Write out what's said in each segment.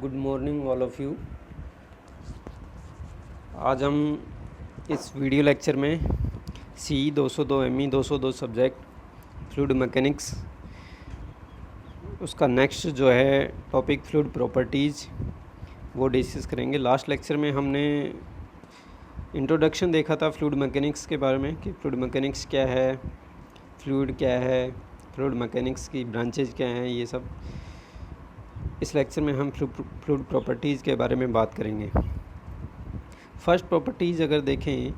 Good morning all of you. आज हम इस वीडियो लेक्चर में CE 202 ME 202 subject fluid mechanics उसका नेक्स्ट जो है टॉपिक फ्लूइड प्रॉपर्टीज़ वो डिस्कस करेंगे। लास्ट लेक्चर में हमने इंट्रोडक्शन देखा था फ्लूइड मैकेनिक्स के बारे में कि फ्लूइड मैकेनिक्स क्या है, फ्लूइड क्या है, फ्लूइड मैकेनिक्स की ब्रांचेज क्या हैं, ये सब। इस लेक्चर में हम फ्लूइड प्रॉपर्टीज़ के बारे में बात करेंगे। फर्स्ट प्रॉपर्टीज़ अगर देखें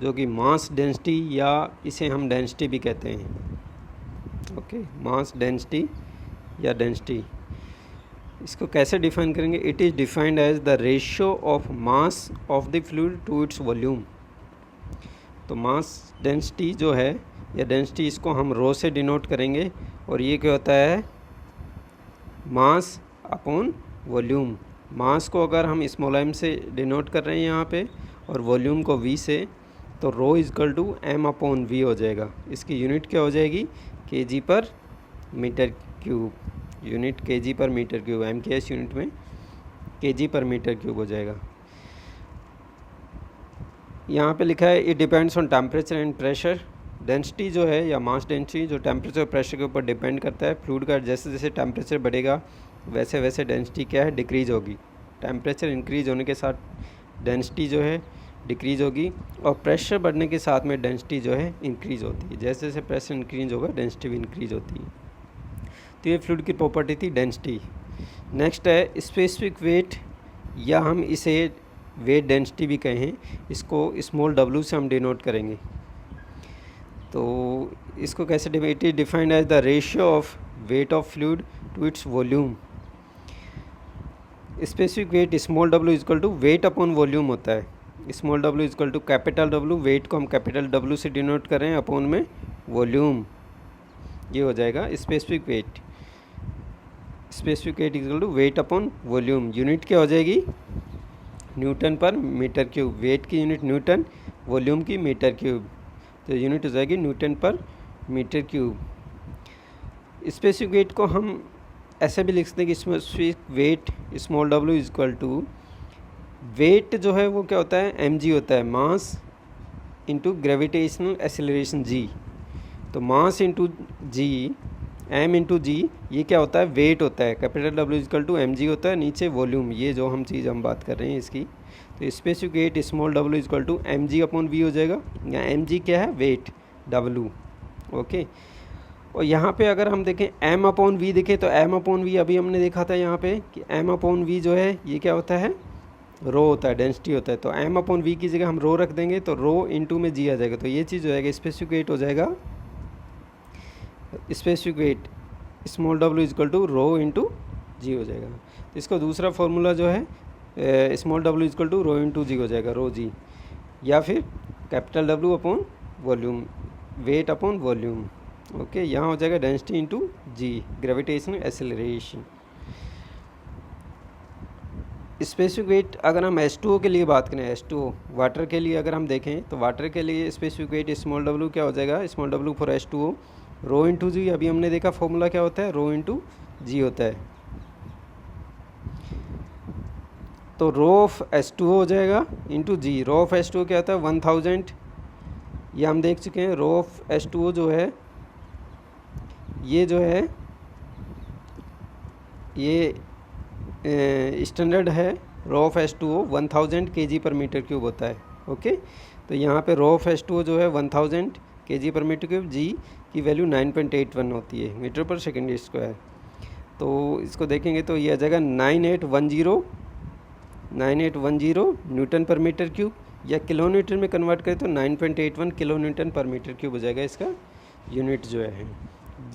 जो कि मास डेंसिटी या इसे हम डेंसिटी भी कहते हैं, ओके, मास डेंसिटी या डेंसिटी, इसको कैसे डिफाइन करेंगे? It is defined as the ratio of mass of the fluid to its volume. तो मास डेंसिटी जो है या डेंसिटी, इसको हम रो से डिनोट करेंगे और ये क्या होता है? Mass upon volume. मास को अगर हम स्मॉल m से डिनोट कर रहे हैं यहाँ पे और वॉल्यूम को v से, तो rho is equal to m upon v हो जाएगा। इसकी यूनिट क्या हो जाएगी? kg पर मीटर क्यूब। यूनिट kg पर मीटर क्यूब, MKS यूनिट में kg पर मीटर क्यूब हो जाएगा। यहाँ पे लिखा है it depends on temperature and pressure. Density जो है या मास डेंसिटी जो टेम्परेचर और प्रेशर के ऊपर डिपेंड करता है। फ्लूइड का जैसे जैसे टेम्परेचर बढ़ेगा वैसे वैसे डेंसिटी क्या है? डिक्रीज होगी। टेम्परेचर इंक्रीज होने के साथ डेंसिटी जो है डिक्रीज होगी और प्रेशर बढ़ने के साथ में डेंसिटी जो है इंक्रीज होती है। जैसे जैसे प्रेशर इंक्रीज होगा डेंसिटी भी इंक्रीज होती है। तो ये फ्लूइड की प्रॉपर्टी थी डेंसिटी। नेक्स्ट है स्पेसिफिक वेट, या हम इसे वेट डेंसिटी भी कहें। इसको स्मॉल w से हम डिनोट करेंगे। तो इसको कैसे it is defined as the ratio of weight of fluid to its volume. Specific weight small w equal to weight upon volume होता है। Small w equal to capital W, weight को हम कैपिटल W से denote कर रहे हैं, upon में volume, ये हो जाएगा specific weight. Specific weight equal to weight upon volume. Unit क्या हो जाएगी? न्यूटन पर मीटर क्यूब। वेट की यूनिट न्यूटन, वॉल्यूम की मीटर क्यूब, तो यूनिट हो जाएगी न्यूटन पर मीटर क्यूब। स्पेसिफिक वेट को हम ऐसे भी लिख सकते हैं कि specific weight small w is equal to, weight जो है वो क्या होता है? mg होता है, mass into gravitational acceleration g। तो mass into g, m into g, ये क्या होता है? वेट होता है। Capital W is equal to mg होता है, नीचे वॉल्यूम, ये जो हम चीज़ हम बात कर रहे हैं इसकी। तो specific weight small w is equal to mg upon v हो जाएगा। या mg क्या है? Weight, w, okay. और यहाँ पे अगर हम देखें m अपॉन v देखें तो m अपॉन v अभी हमने देखा था यहाँ पे कि m अपॉन v जो है ये क्या होता है? रो होता है, डेंसिटी होता है। तो m अपॉन v की जगह हम रो रख देंगे तो रो इंटू में g आ जाएगा। तो ये चीज़ हो जाएगा स्पेसिफिक वेट हो जाएगा, specific weight small w is equal to rho into g हो जाएगा। तो इसका दूसरा फार्मूला जो है small w is equal to rho into g हो जाएगा, रो जी, या फिर capital W upon volume, weight upon volume, okay. यहाँ हो जाएगा density into g, gravitational acceleration. Specific weight अगर हम H2O के लिए बात करें, H2O वाटर के लिए अगर हम देखें तो वाटर के लिए स्पेसिफिक वेट स्मॉल w क्या हो जाएगा? Small w for H2O rho into g. अभी हमने देखा फॉर्मूला क्या होता है? रो इंटू जी होता है। तो रो ऑफ H2O हो जाएगा into ji. Row of H2O क्या होता है? 1000। ये हम देख चुके हैं। रो ऑफ H2O जो है ये जो है ये स्टैंडर्ड है। रो ऑफ H2O 1000 kg पर मीटर क्यूब होता है, ओके। तो यहाँ पे रो ऑफ H2O जो है 1000 kg पर मीटर क्यूब, जी की वैल्यू 9.81 होती है मीटर पर सेकेंड स्क्वायर। तो इसको देखेंगे तो ये आ जाएगा 9810 न्यूटन पर मीटर क्यूब, या किलो न्यूटन में कन्वर्ट करें तो 9.81 किलो न्यूटन पर मीटर क्यूब हो जाएगा इसका यूनिट जो है।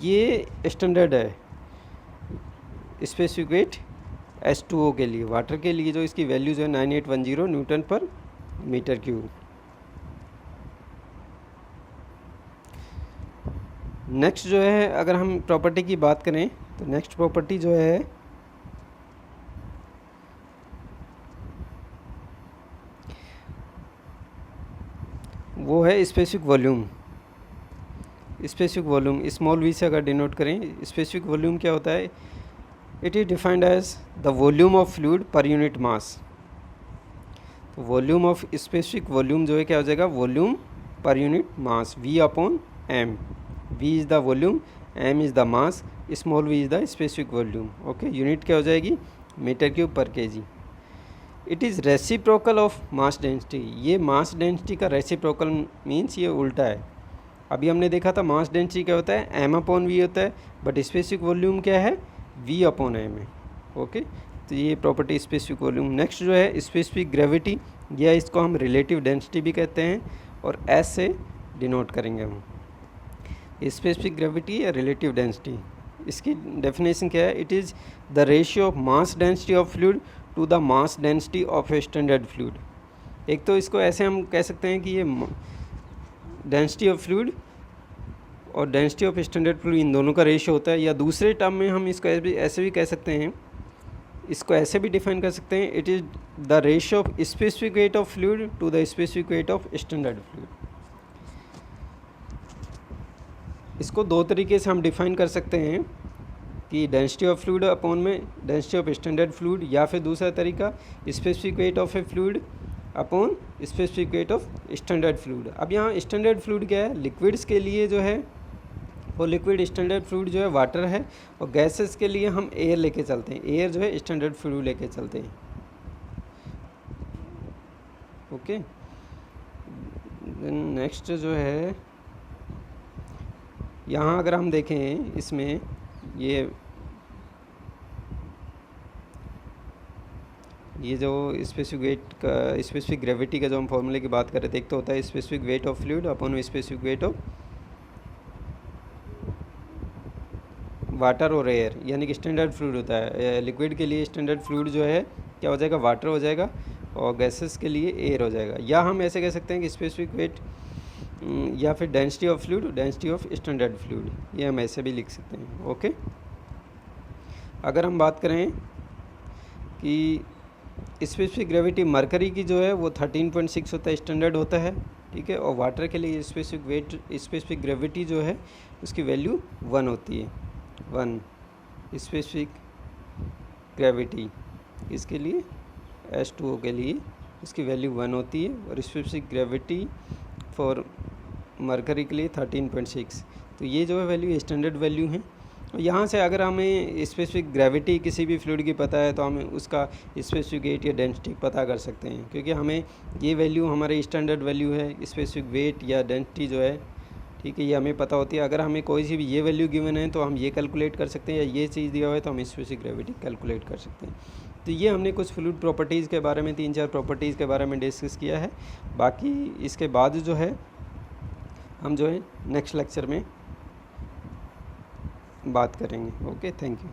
ये स्टैंडर्ड है स्पेसिफिक वेट H2O के लिए। वाटर के लिए जो इसकी वैल्यू जो है 9810 न्यूटन पर मीटर क्यूब। नेक्स्ट जो है अगर हम प्रॉपर्टी की बात करें तो नेक्स्ट प्रॉपर्टी जो है वो है specific volume. Specific volume small v से अगर डिनोट करें, स्पेसिफिक वॉल्यूम क्या होता है? It is defined as the volume of fluid per unit mass. तो वॉल्यूम ऑफ स्पेसिफिक वॉल्यूम जो है क्या हो जाएगा, वॉल्यूम पर unit mass, V upon m। V is the volume, m is the mass, small v is the specific volume. Okay, unit क्या हो जाएगी, मीटर क्यूब पर KG. It is reciprocal of mass density. ये mass density का reciprocal means ये उल्टा है। अभी हमने देखा था मास डेंसिटी क्या होता है, m अपॉन v होता है, बट स्पेसिफिक वॉल्यूम क्या है, v अपॉन m है। ओके, तो ये प्रॉपर्टी स्पेसिफिक वॉल्यूम। नेक्स्ट जो है स्पेसिफिक ग्रेविटी, या इसको हम रिलेटिव डेंसिटी भी कहते हैं, और s से डिनोट करेंगे हम। स्पेसिफिक ग्रेविटी या रिलेटिव डेंसिटी, इसकी डेफिनेशन क्या है, it is the ratio of mass density of fluid to the mass density of a standard fluid. एक तो इसको ऐसे हम कह सकते हैं कि ये डेंसिटी ऑफ फ्लूइड और density of standard fluid in दोनों का रेशियो होता है, या दूसरे टर्म में हम इसको ऐसे भी कह सकते हैं, इसको ऐसे भी डिफाइन कर सकते हैं, it is the ratio of specific weight of fluid to the specific weight of standard fluid. इसको दो तरीके से हम डिफाइन कर सकते हैं कि डेंसिटी ऑफ फ्लूइड अपॉन में डेंसिटी ऑफ स्टैंडर्ड फ्लूइड, या फिर दूसरा तरीका specific weight of A fluid upon specific weight of standard fluid. अब यहाँ स्टैंडर्ड फ्लूइड क्या है, लिक्विड्स के लिए जो है वो लिक्विड स्टैंडर्ड फ्लूइड जो है वाटर है, और गैसेस के लिए हम एयर लेके चलते हैं, एयर जो है स्टैंडर्ड फ्लूइड लेके चलते हैं। ओके, नेक्स्ट जो है यहाँ अगर हम देखें इसमें ये जो स्पेसिफिक वेट का, स्पेसिफिक ग्रेविटी का जो हम फॉर्मूले की बात कर रहे थे, एक तो होता है specific weight of fluid upon specific weight of water और एयर, यानी कि स्टैंडर्ड फ्लूइड होता है। लिक्विड के लिए स्टैंडर्ड फ्लूइड जो है क्या हो जाएगा, वाटर हो जाएगा, और गैसेस के लिए एयर हो जाएगा। या हम ऐसे कह सकते हैं कि स्पेसिफिक वेट या फिर density of fluid, density of standard fluid, ये हम ऐसे भी लिख सकते हैं। ओके, अगर हम बात करें कि स्पेसिफिक ग्रेविटी मरकरी की जो है वो 13.6 होता है, स्टैंडर्ड होता है, ठीक है, और वाटर के लिए स्पेसिफिक वेट, स्पेसिफिक ग्रेविटी जो है उसकी वैल्यू 1 होती है, 1 स्पेसिफिक ग्रेविटी, इसके लिए H2O के लिए इसकी वैल्यू 1 होती है, और स्पेसिफिक ग्रेविटी फॉर मरकरी के लिए 13.6। तो ये जो है वैल्यू स्टैंडर्ड वैल्यू है। और यहाँ से अगर हमें स्पेसिफिक ग्रेविटी किसी भी फ्लूइड की पता है तो हमें उसका स्पेसिफिक वेट या डेंसिटी पता कर सकते हैं, क्योंकि हमें ये वैल्यू हमारे स्टैंडर्ड वैल्यू है, स्पेसिफिक वेट या डेंसिटी जो है, ठीक है, ये हमें पता होती है। अगर हमें कोई सी भी ये वैल्यू गिवन है तो हम ये कैलकुलेट कर सकते हैं, या ये चीज़ दिया हुआ है तो हम स्पेसिफिक ग्रेविटी कैलकुलेट कर सकते हैं। तो ये हमने कुछ फ्लूइड प्रॉपर्टीज़ के बारे में, 3-4 प्रॉपर्टीज़ के बारे में डिस्कस किया है। बाकी इसके बाद जो है हम जो है नेक्स्ट लेक्चर में बात करेंगे। Okay, thank you.